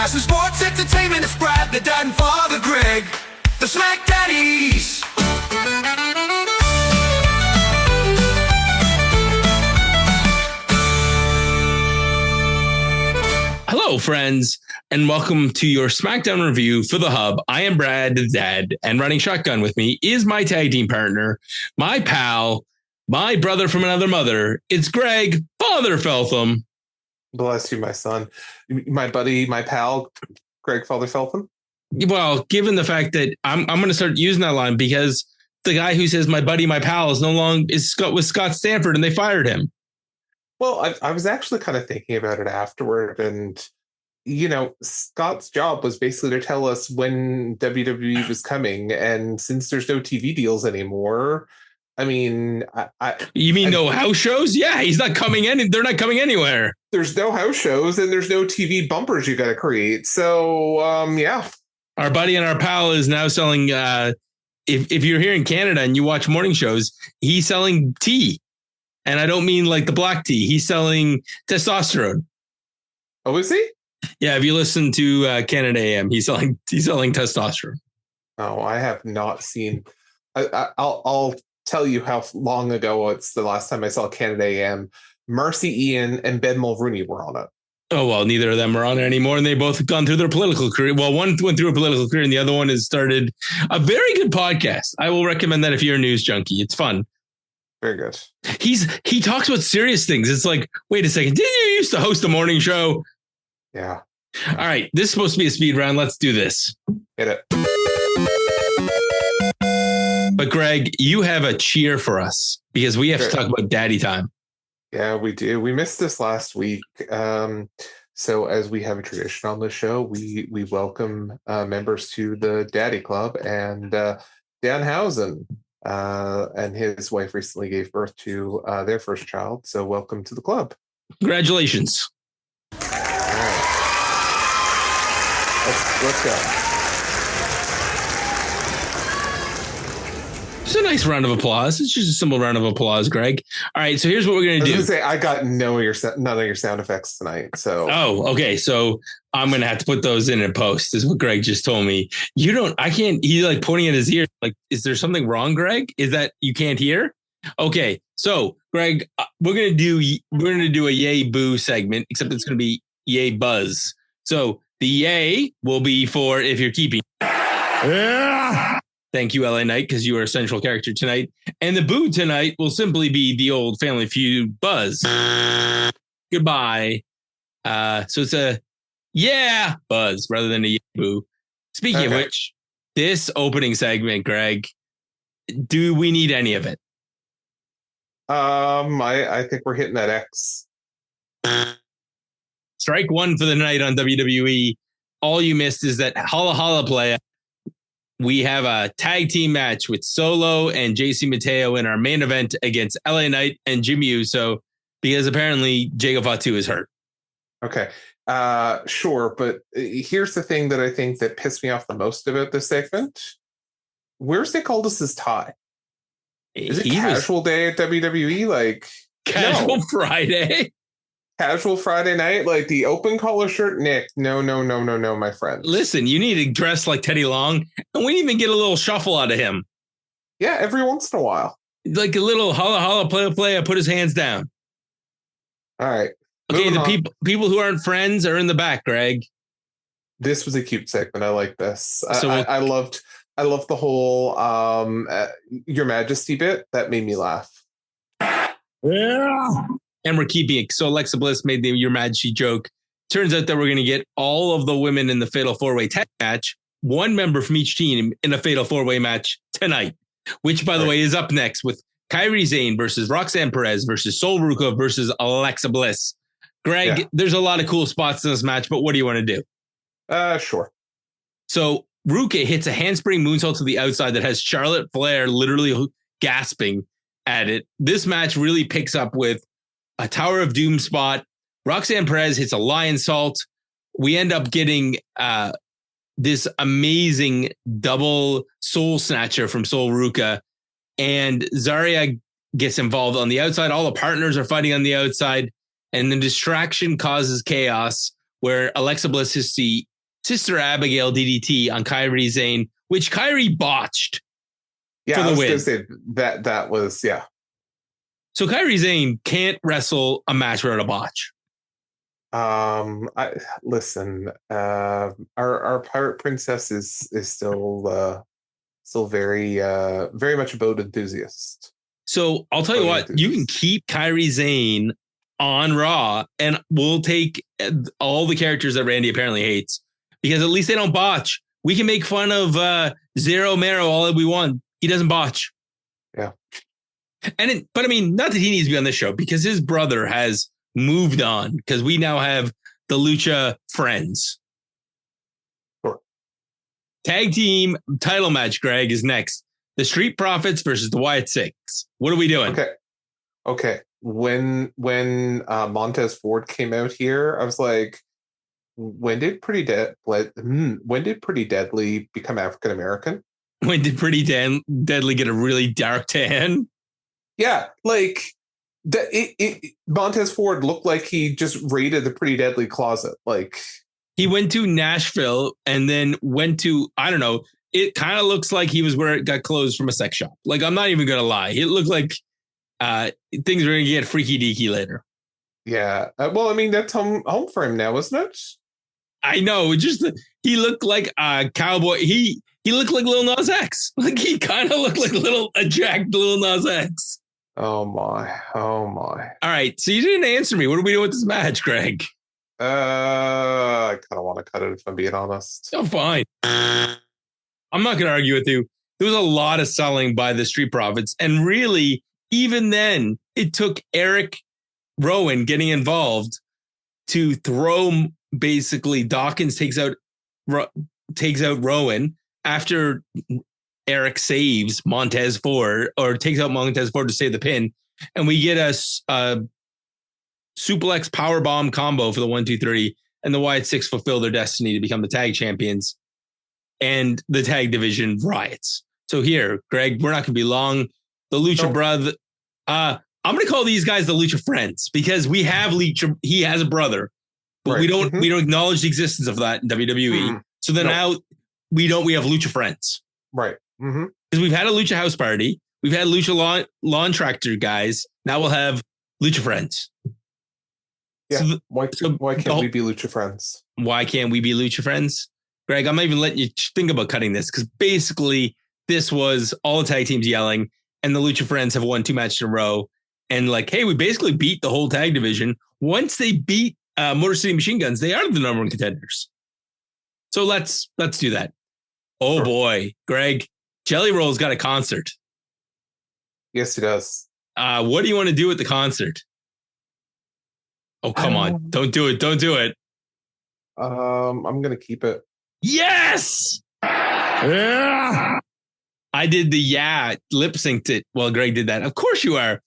Broadcasting sports entertainment, it's Brad, the dad and father Greg, the SmackDaddies. Hello, friends, and welcome to your SmackDown review for The Hub. I am Brad, the dad, and running shotgun with me is my tag team partner, my pal, my brother from another mother. It's Greg, Father Feltham. Bless you, my son. My buddy, my pal, Greg Father Feltham. Well, given the fact that I'm going to start using that line because the guy who says my buddy, my pal is no longer with Scott Stanford and they fired him. Well, I was actually kind of thinking about it afterward, and you know, Scott's job was basically to tell us when WWE was coming, and since there's no TV deals anymore, I mean, you mean no house shows? Yeah, he's not coming in. They're not coming anywhere. There's no house shows, and there's no TV bumpers you got to create. So, yeah. Our buddy and our pal is now selling. If you're here in Canada and you watch morning shows, he's selling tea. And I don't mean like the black tea. He's selling testosterone. Oh, is he? Yeah, if you listen to Canada AM, he's selling testosterone. Oh, I have not seen. I'll tell you how long ago it's the last time I saw Canada AM. Marcy Ian and Ben Mulrooney were on it. Oh, well, neither of them are on it anymore, and they both gone through their political career. Well, one went through a political career, and the other one has started a very good podcast. I will recommend that if you're a news junkie. It's fun. Very good. He talks about serious things. It's like, wait a second, didn't you used to host a morning show? Yeah. All right, this is supposed to be a speed round. Let's do this. Hit it. But Greg, you have a cheer for us because we have to talk about daddy time. Yeah, we do. We missed this last week. So as we have a tradition on the show, we welcome members to the Daddy Club, and Danhausen and his wife recently gave birth to their first child. So welcome to the club. Congratulations. All right. Let's go. It's a nice round of applause. It's just a simple round of applause, Greg. All right, so here's what we're going to do. I got none of your sound effects tonight. So okay. So I'm going to have to put those in post, is what Greg just told me. I can't, he's like pointing at his ear. Like, is there something wrong, Greg? Is that you can't hear? Okay. So Greg, we're going to do a yay boo segment, except it's going to be yay buzz. So the yay will be for if you're keeping. Yeah. Thank you, LA Knight, because you are a central character tonight. And the boo tonight will simply be the old Family Feud buzz. Goodbye. So it's a yeah buzz rather than a yeah boo. Speaking of which, this opening segment, Greg, do we need any of it? I think we're hitting that X. Strike one for the night on WWE. All you missed is that holla holla play. We have a tag team match with Solo and JC Mateo in our main event against LA Knight and Jimmy Uso, because apparently Jago Fatu is hurt. Okay. Sure. But here's the thing that I think that pissed me off the most about this segment. Where's Nick Aldis's tie? Is it casual day at WWE? Like casual Friday? Casual Friday night, like the open collar shirt, Nick. No, my friend. Listen, you need to dress like Teddy Long, and we even get a little shuffle out of him. Yeah, every once in a while. Like a little holla holla play. I put his hands down. All right. Okay, the people who aren't friends are in the back, Greg. This was a cute segment. I like this. So I loved the whole Your Majesty bit. That made me laugh. Yeah. And we're keeping it. So Alexa Bliss made the Your Majesty joke. Turns out that we're going to get all of the women in the Fatal 4-Way tag match, one member from each team in a Fatal 4-Way match tonight, which, by the way, is up next with Kairi Sane versus Roxanne Perez versus Sol Ruca versus Alexa Bliss. Greg, There's a lot of cool spots in this match, but what do you want to do? Sure. So Ruca hits a handspring moonsault to the outside that has Charlotte Flair literally gasping at it. This match really picks up with a Tower of Doom spot. Roxanne Perez hits a lion salt. We end up getting this amazing double soul snatcher from Sol Ruca. And Zarya gets involved on the outside. All the partners are fighting on the outside. And the distraction causes chaos where Alexa Bliss hits the Sister Abigail DDT on Kairi Sane, which Kairi botched. Yeah, for I the was win. going to say that was, yeah. So Kairi Sane can't wrestle a match without a botch. Listen, our pirate princess is still very much a boat enthusiast. So I'll tell you what, you can keep Kairi Sane on Raw, and we'll take all the characters that Randy apparently hates, because at least they don't botch. We can make fun of Zero Mero all that we want. He doesn't botch. Yeah. But I mean, not that he needs to be on this show, because his brother has moved on, because we now have the Lucha Friends. Sure. Tag team title match, Greg, is next. The Street Profits versus the Wyatt Six. What are we doing? Okay. When Montez Ford came out here, I was like, when did Pretty Deadly become African American? When did Pretty Deadly get a really dark tan? Yeah, like Montez Ford looked like he just raided the Pretty Deadly closet. Like, he went to Nashville and then went to, I don't know, it kind of looks like he was where it got clothes from a sex shop. Like, I'm not even going to lie. It looked like things were going to get freaky deaky later. Yeah. Well, I mean, that's home for him now, isn't it? I know. Just he looked like a cowboy. He looked like Lil Nas X. Like, he kind of looked like a jacked Lil Nas X. Oh my. All right. So you didn't answer me. What are we doing with this match, Greg? I kind of want to cut it, if I'm being honest. Oh, fine. I'm not going to argue with you. There was a lot of selling by the Street Profits. And really, even then, it took Eric Rowan getting involved to throw, basically, Dawkins takes out Rowan after Eric saves Montez Ford, or takes out Montez Ford to save the pin. And we get a suplex powerbomb combo for the 1, 2, 3. And the Wyatt Six fulfill their destiny to become the tag champions. And the tag division riots. So here, Greg, we're not going to be long. The Lucha brother. I'm going to call these guys the Lucha Friends, because we have Lucha. He has a brother, but right. we don't acknowledge the existence of that in WWE. So then now we have Lucha Friends. Right. Because we've had a Lucha House Party. We've had Lucha Lawn Tractor guys. Now we'll have Lucha Friends. Yeah. So why can't we be Lucha Friends? Why can't we be Lucha Friends? Greg, I'm not even letting you think about cutting this, because basically this was all the tag teams yelling, and the Lucha Friends have won 2 matches in a row. And like, hey, we basically beat the whole tag division. Once they beat Motor City Machine Guns, they are the number 1 contenders. So let's do that. Oh, sure. Boy, Greg, Jelly Roll's got a concert. Yes, he does. What do you want to do at the concert? Oh, come on. Don't do it. Don't do it. I'm going to keep it. Yes. Yeah. I did the lip synced it while Greg did that. Of course you are.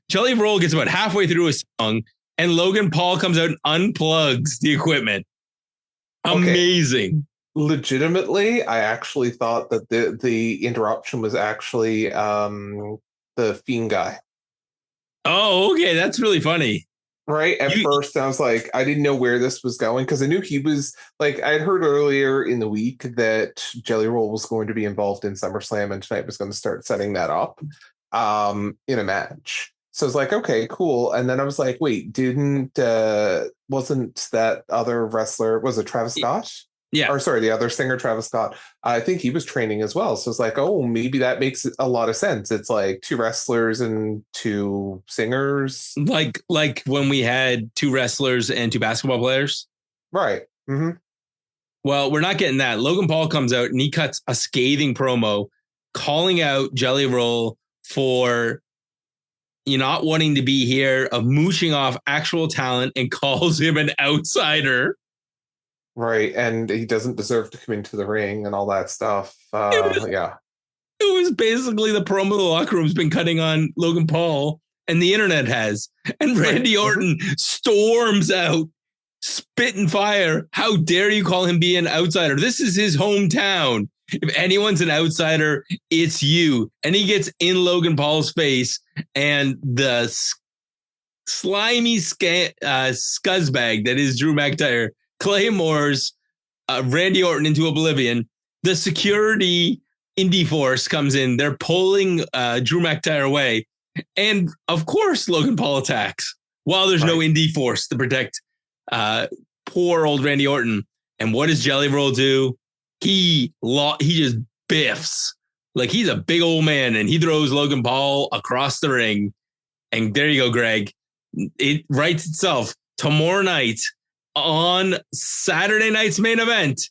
Jelly Roll gets about halfway through a song, and Logan Paul comes out and unplugs the equipment. Amazing. Okay. Legitimately, I actually thought that the interruption was actually the Fiend guy. Oh, okay. That's really funny. Right. At first, I was like, I didn't know where this was going, because I knew he was like, I'd heard earlier in the week that Jelly Roll was going to be involved in SummerSlam, and tonight was going to start setting that up in a match. So I was like, okay, cool. And then I was like, wait, wasn't that other wrestler, was it Travis Scott? Yeah. Or sorry, the other singer, Travis Scott. I think he was training as well. So it's like, oh, maybe that makes a lot of sense. It's like 2 wrestlers and 2 singers. Like when we had 2 wrestlers and 2 basketball players. Right. Mm-hmm. Well, we're not getting that. Logan Paul comes out and he cuts a scathing promo calling out Jelly Roll for not wanting to be here, of mooching off actual talent, and calls him an outsider. Right, and he doesn't deserve to come into the ring and all that stuff. It was basically the promo the locker room's been cutting on Logan Paul, and the internet has. And Randy Orton storms out, spitting fire. How dare you call him be an outsider? This is his hometown. If anyone's an outsider, it's you. And he gets in Logan Paul's face, and the slimy scuzzbag that is Drew McIntyre claymores Randy Orton into oblivion. The security indie force comes in. They're pulling Drew McIntyre away. And of course, Logan Paul attacks while there's no indie force to protect poor old Randy Orton. And what does Jelly Roll do? He just biffs. Like, he's a big old man, and he throws Logan Paul across the ring. And there you go, Greg. It writes itself. Tomorrow night on Saturday night's main event,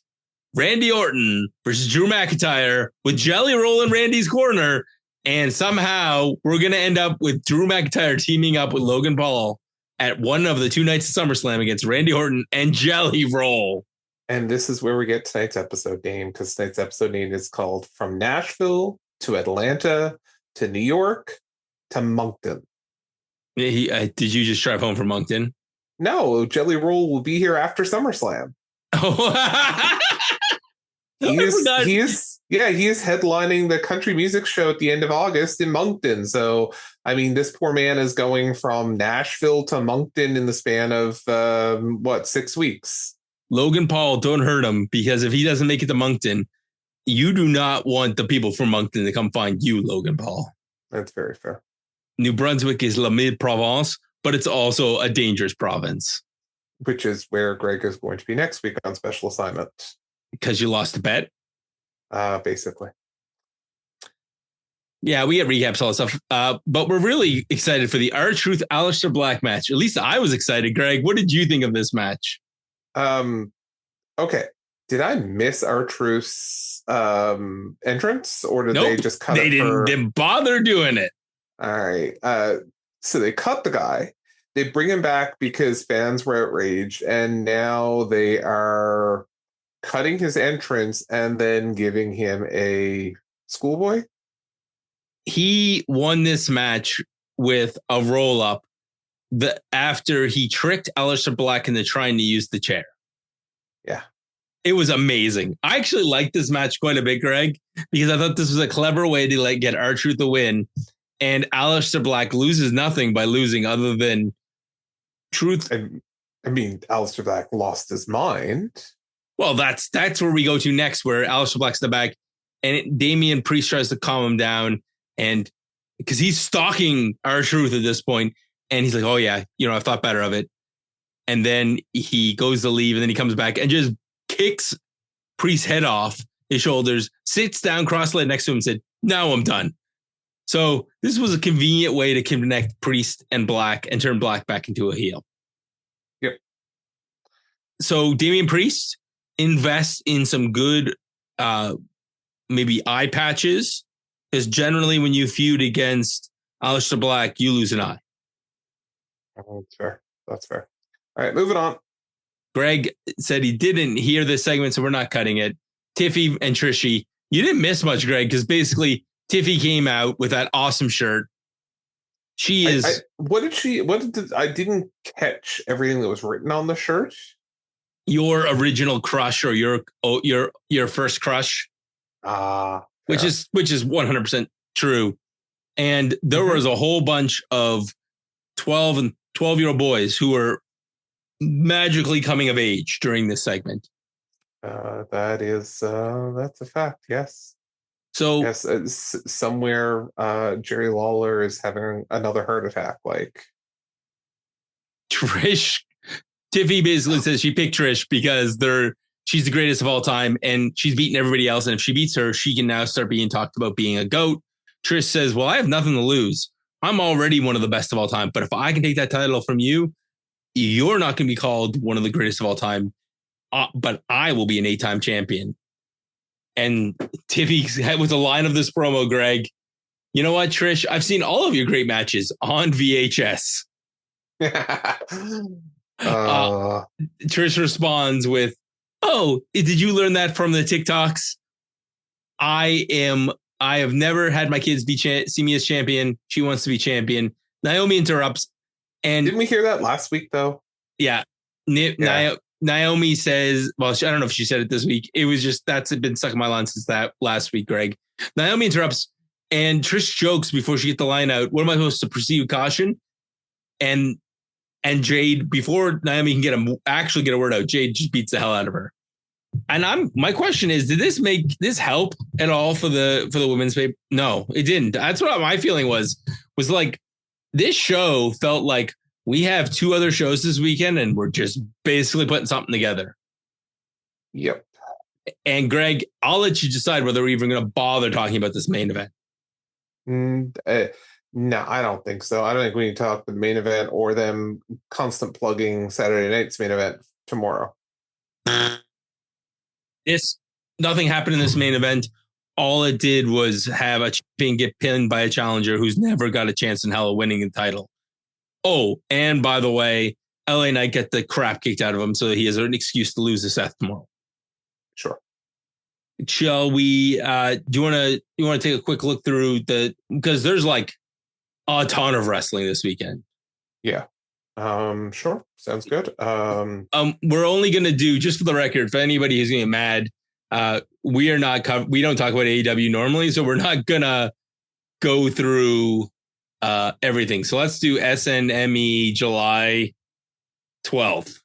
Randy Orton versus Drew McIntyre with Jelly Roll in Randy's corner. And somehow we're going to end up with Drew McIntyre teaming up with Logan Paul at one of the 2 nights of SummerSlam against Randy Orton and Jelly Roll. And this is where we get tonight's episode name, because tonight's episode name is called From Nashville to Atlanta to New York to Moncton. Did you just drive home from Moncton? No, Jelly Roll will be here after SummerSlam. Oh, he is headlining the country music show at the end of August in Moncton. So, I mean, this poor man is going from Nashville to Moncton in the span of 6 weeks. Logan Paul, don't hurt him, because if he doesn't make it to Moncton, you do not want the people from Moncton to come find you, Logan Paul. That's very fair. New Brunswick is La Mille Provence, but it's also a dangerous province. Which is where Greg is going to be next week on special assignment. Because you lost the bet? Basically. Yeah, we get recaps, all that stuff. But we're really excited for the R-Truth Aleister Black match. At least I was excited. Greg, what did you think of this match? Okay. Did I miss R-Truth's entrance, or did they just cut it? They didn't bother doing it. All right. So they cut the guy. They bring him back because fans were outraged, and now they are cutting his entrance and then giving him a schoolboy. He won this match with a roll-up after he tricked Aleister Black into trying to use the chair. Yeah. It was amazing. I actually liked this match quite a bit, Greg, because I thought this was a clever way to get R-Truth the win. And Aleister Black loses nothing by losing other than truth. I mean, Aleister Black lost his mind. Well, that's where we go to next, where Aleister Black's the back, and Damian Priest tries to calm him down, and because he's stalking R-Truth at this point, and he's like, "Oh yeah, I've thought better of it." And then he goes to leave, and then he comes back and just kicks Priest's head off his shoulders, sits down cross-legged next to him, and said, "Now I'm done." So this was a convenient way to connect Priest and Black and turn Black back into a heel. Yep. So Damian Priest invests in some good, maybe eye patches, because generally when you feud against Aleister Black, you lose an eye. Oh, that's fair. That's fair. All right, moving on. Greg said he didn't hear this segment, so we're not cutting it. Tiffy and Trishy, you didn't miss much, Greg, because basically Tiffy came out with that awesome shirt. She is. I didn't catch everything that was written on the shirt. Your original crush, or your first crush. Which is 100% true. And there was a whole bunch of 12-year-old boys who were magically coming of age during this segment. That's a fact. Yes. So yes, somewhere Jerry Lawler is having another heart attack. Like Tiffy basically says she picked Trish because she's the greatest of all time, and she's beaten everybody else. And if she beats her, she can now start being talked about being a GOAT. Trish says, "Well, I have nothing to lose. I'm already one of the best of all time. But if I can take that title from you, you're not going to be called one of the greatest of all time. But I will be an 8-time champion." And Tiffy with the line of this promo, Greg, "You know what, Trish? I've seen all of your great matches on VHS." Trish responds with, "Oh, did you learn that from the TikToks? I have never had my kids see me as champion. She wants to be champion." Naomi interrupts. And didn't we hear that last week, though? Yeah. Naomi says, well, I don't know if she said it this week. It was just, that's been stuck in my line since that last week, Greg. Naomi interrupts, and Trish jokes before she gets the line out, "What am I supposed to proceed with caution?" And Jade, before Naomi can actually get a word out, Jade just beats the hell out of her. And my question is, did this make this help at all for the women's paper? No, it didn't. That's what my feeling was like this show felt like we have two other shows this weekend and we're just basically putting something together. Yep. And Greg, I'll let you decide whether we're even going to bother talking about this main event. No, I don't think so. I don't think we need to talk the main event or them constant plugging Saturday night's main event tomorrow. Nothing happened in this main event. All it did was have a champion get pinned by a challenger who's never got a chance in hell of winning the title. Oh, and by the way, LA Knight get the crap kicked out of him so that he has an excuse to lose to Seth tomorrow. Sure. Shall we? Do you want to take a quick look through because there's like a ton of wrestling this weekend. Yeah. Sure. Sounds good. We're only going to do, just for the record, for anybody who's going to get mad, we don't talk about AEW normally, so we're not going to go through everything. So let's do SNME July 12th.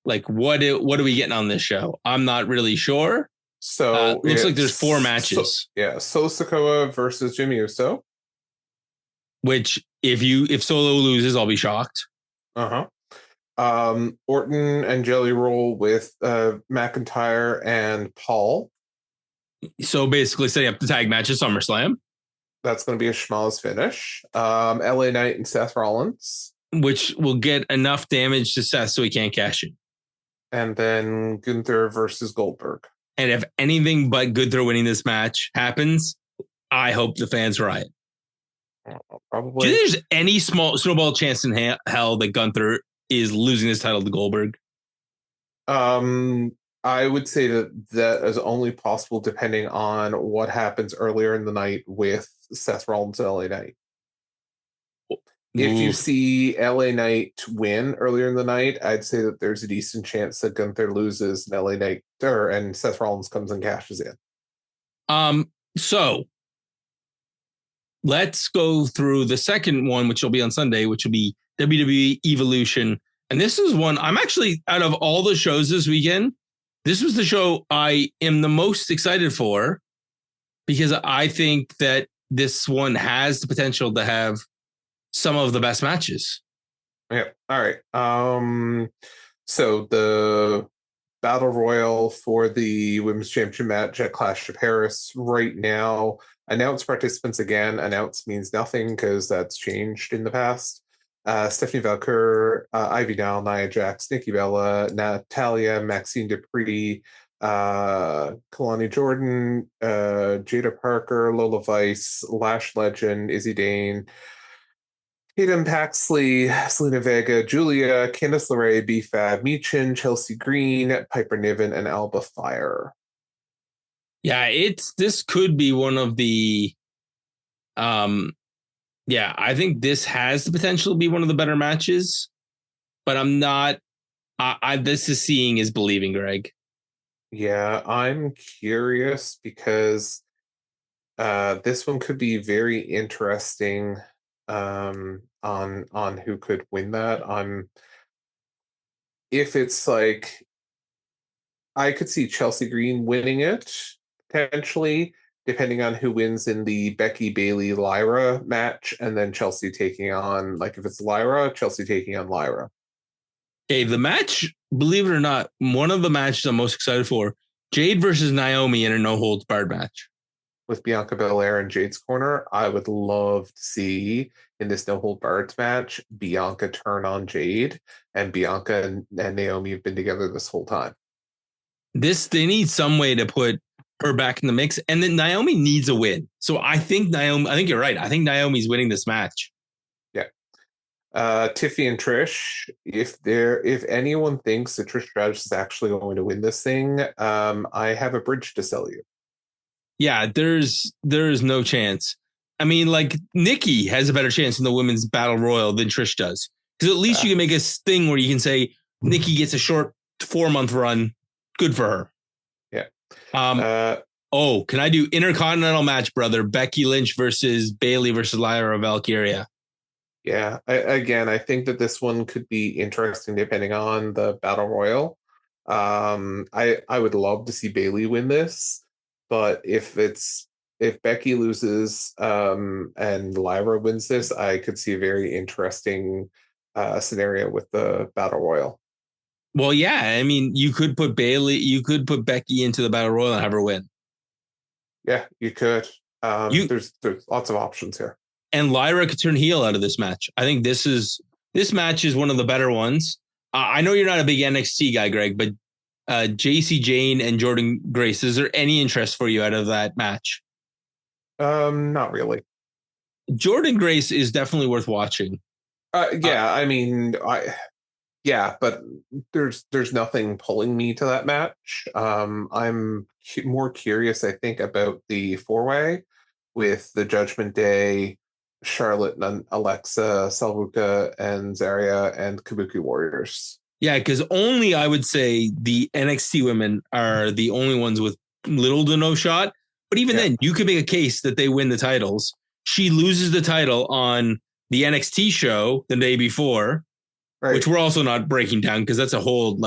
Like what are we getting on this show? I'm not really sure. So looks like there's 4 matches. Solo Sikoa versus Jimmy Uso. Which if Solo loses, I'll be shocked. Orton and Jelly Roll with McIntyre and Paul. So basically setting up the tag match at SummerSlam. That's going to be a schmaltz finish. LA Knight and Seth Rollins. Which will get enough damage to Seth so he can't cash in. And then Gunther versus Goldberg. And if anything but Gunther winning this match happens, I hope the fans riot. Probably. Do you think there's any small snowball chance in hell that Gunther is losing his title to Goldberg? I would say that is only possible depending on what happens earlier in the night with Seth Rollins and LA Knight. If you see LA Knight win earlier in the night, I'd say that there's a decent chance that Gunther loses and LA Knight and Seth Rollins comes and cashes in. So let's go through the second one, which will be on Sunday, which will be WWE Evolution. And this is one I'm actually, out of all the shows this weekend, this was the show I am the most excited for because I think that this one has the potential to have some of the best matches. Yeah. All right. So the Battle Royal for the Women's Championship match at Clash of Paris right now. Announced participants again. Announced means nothing because that's changed in the past. Stephanie Valcour, Ivy Down, Nia Jax, Nikki Bella, Natalia, Maxine Dupree, Kalani Jordan, Jada Parker, Lola Vice, Lash Legend, Izzy Dane, Tatum Paxley, Selena Vega, Julia, Candice LeRae, B-Fab, Michin, Chelsea Green, Piper Niven, and Alba Fire. Yeah, this could be one of the I think this has the potential to be one of the better matches, but I'm not this is seeing is believing, Greg. Yeah, I'm curious because this one could be very interesting on who could win that. If it's like I could see Chelsea Green winning it potentially, depending on who wins in the Becky Bayley Lyra match, and then Chelsea taking on, like, if it's Lyra, Chelsea taking on Lyra. Okay, the match, believe it or not, one of the matches I'm most excited for, Jade versus Naomi in a no holds barred match. With Bianca Belair in Jade's corner, I would love to see in this no hold barred match Bianca turn on Jade, and Bianca and Naomi have been together this whole time. They need some way to put her back in the mix, and then Naomi needs a win. So I think you're right. I think Naomi's winning this match. Yeah. Tiffy and Trish, if anyone thinks that Trish Stratus is actually going to win this thing, I have a bridge to sell you. Yeah, there's no chance. I mean, like, Nikki has a better chance in the women's battle royal than Trish does. Because at least you can make a thing where you can say Nikki gets a short 4-month run. Good for her. Yeah. Can I do Intercontinental match, brother? Becky Lynch versus Bayley versus Lyra Valkyria. Yeah. I think that this one could be interesting depending on the battle royal. I would love to see Bailey win this, but if Becky loses and Lyra wins this, I could see a very interesting scenario with the Battle Royal. Well, yeah, I mean, you could put Becky into the Battle Royal and have her win. Yeah, you could. You There's lots of options here. and Lyra could turn heel out of this match. I think this match is one of the better ones. I know you're not a big NXT guy, Greg, but JC Jane and Jordan Grace, is there any interest for you out of that match? Not really. Jordan Grace is definitely worth watching. I mean, yeah, but there's nothing pulling me to that match. I'm more curious, I think, about the four-way with the Judgment Day, Charlotte and Alexa, Salvuka and Zarya, and Kabuki Warriors. Yeah, because only I would say the NXT women are the only ones with little to no shot. But even then, you could make a case that they win the titles. She loses the title on the NXT show the day before, right, which we're also not breaking down because that's a whole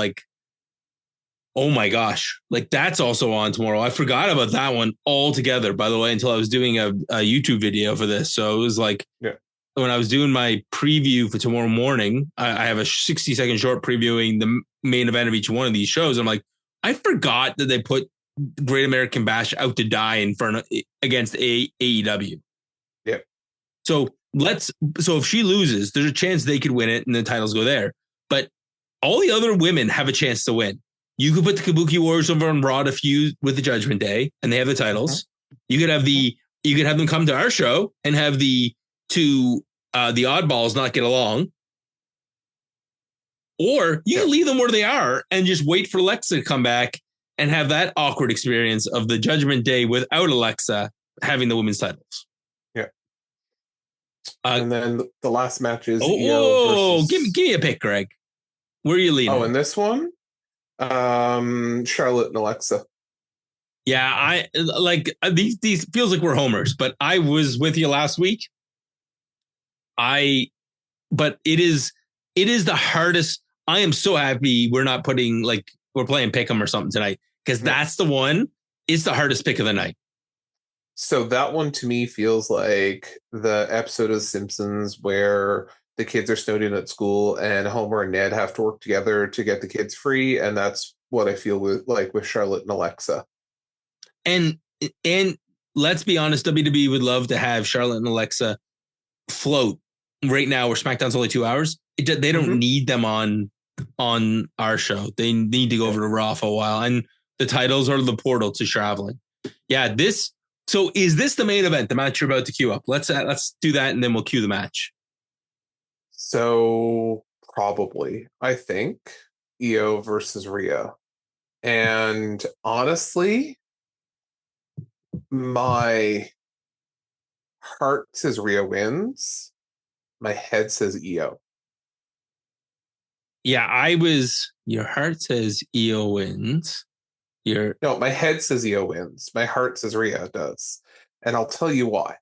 oh my gosh, that's also on tomorrow. I forgot about that one altogether, by the way, until I was doing a YouTube video for this. So it was when I was doing my preview for tomorrow morning, I have a 60-second short previewing the main event of each one of these shows. I'm like, I forgot that they put Great American Bash out to die against AEW. Yeah. So if she loses, there's a chance they could win it and the titles go there. But all the other women have a chance to win. You could put the Kabuki Warriors over on Raw to feud with the Judgment Day, and they have the titles. You could have them come to our show and have the oddballs not get along. Or you can leave them where they are and just wait for Alexa to come back and have that awkward experience of the Judgment Day without Alexa having the women's titles. Yeah. And then the last match is give me a pick, Greg. Where are you leaning? Oh, in this one? Charlotte and Alexa. Yeah, I these feels like we're homers, but I was with you last week. But it is the hardest. I am so happy we're not putting we're playing Pick'em or something tonight, because that's the one. It's the hardest pick of the night. So that one to me feels like the episode of The Simpsons where the kids are snowed in at school and Homer and Ned have to work together to get the kids free. And that's what I feel with Charlotte and Alexa. And let's be honest, WWE would love to have Charlotte and Alexa float right now where SmackDown's only 2 hours. They don't need them on our show. They need to go over to Raw for a while. And the titles are the portal to traveling. Yeah, so is this the main event, the match you're about to queue up? Let's do that and then we'll cue the match. So probably, I think, Io versus Rhea. And honestly, my heart says Rhea wins. My head says Io. Yeah, your heart says Io wins. No, my head says Io wins. My heart says Rhea does. And I'll tell you why.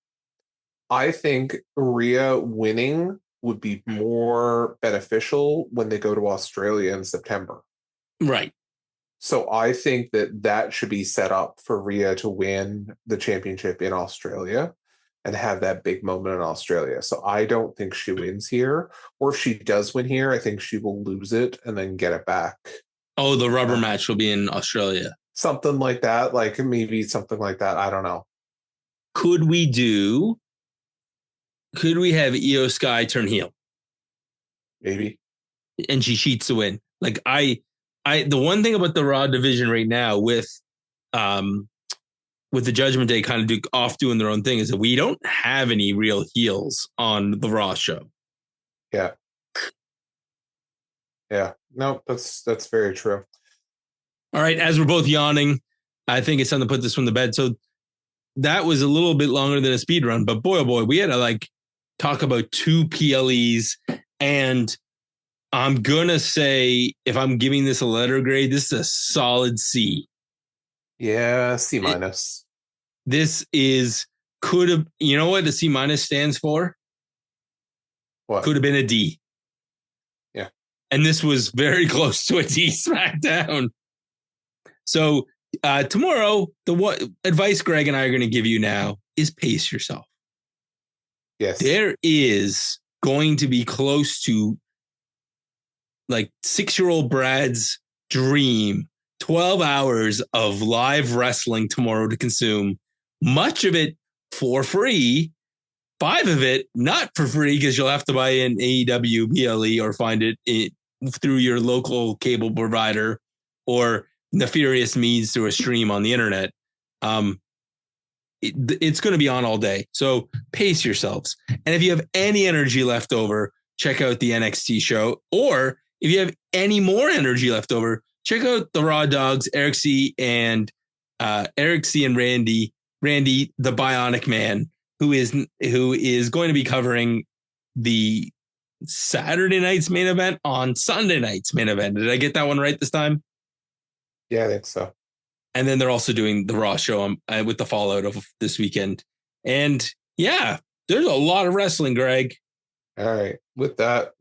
I think Rhea winning would be more beneficial when they go to Australia in September. Right. So I think that should be set up for Rhea to win the championship in Australia and have that big moment in Australia. So I don't think she wins here. Or if she does win here, I think she will lose it and then get it back. Oh, the rubber match will be in Australia. Something like that. Maybe something like that. I don't know. Could we have Io Sky turn heel? Maybe. And she cheats to win. The one thing about the Raw division right now with the Judgment Day kind of off doing their own thing is that we don't have any real heels on the Raw show. Yeah. Yeah. No, that's very true. All right. As we're both yawning, I think it's time to put this from the bed. So that was a little bit longer than a speed run, but boy, oh boy, we had to talk about 2 PLEs. And I'm going to say, if I'm giving this a letter grade, this is a solid C. Yeah, C minus. Could have, you know what the C minus stands for? What? Could have been a D. Yeah. And this was very close to a T SmackDown. So tomorrow, what advice Greg and I are going to give you now is pace yourself. Yes. There is going to be close to like 6-year-old Brad's dream, 12 hours of live wrestling tomorrow to consume, much of it for free, 5 of it not for free because you'll have to buy an AEW BLE or find it through your local cable provider or nefarious means through a stream on the internet. It's going to be on all day. So pace yourselves. And if you have any energy left over, check out the NXT show. Or if you have any more energy left over, check out the Raw Dogs, Eric C and Randy, the Bionic Man, who is going to be covering the Saturday night's main event on Sunday night's main event. Did I get that one right this time? Yeah, I think so. And then they're also doing the Raw show with the fallout of this weekend. And yeah, there's a lot of wrestling, Greg. All right. With that,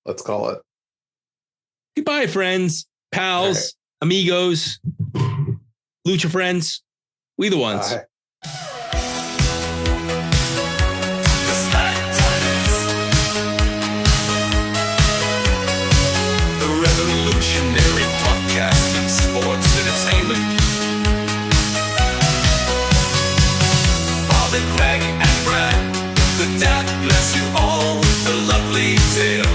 let's call it. Goodbye, friends, pals, amigos, lucha friends. We the ones. Bye. The SmackDaddies. The revolutionary podcast in sports entertainment. Bob and Greg and Brad, the dad bless you all, the lovely tale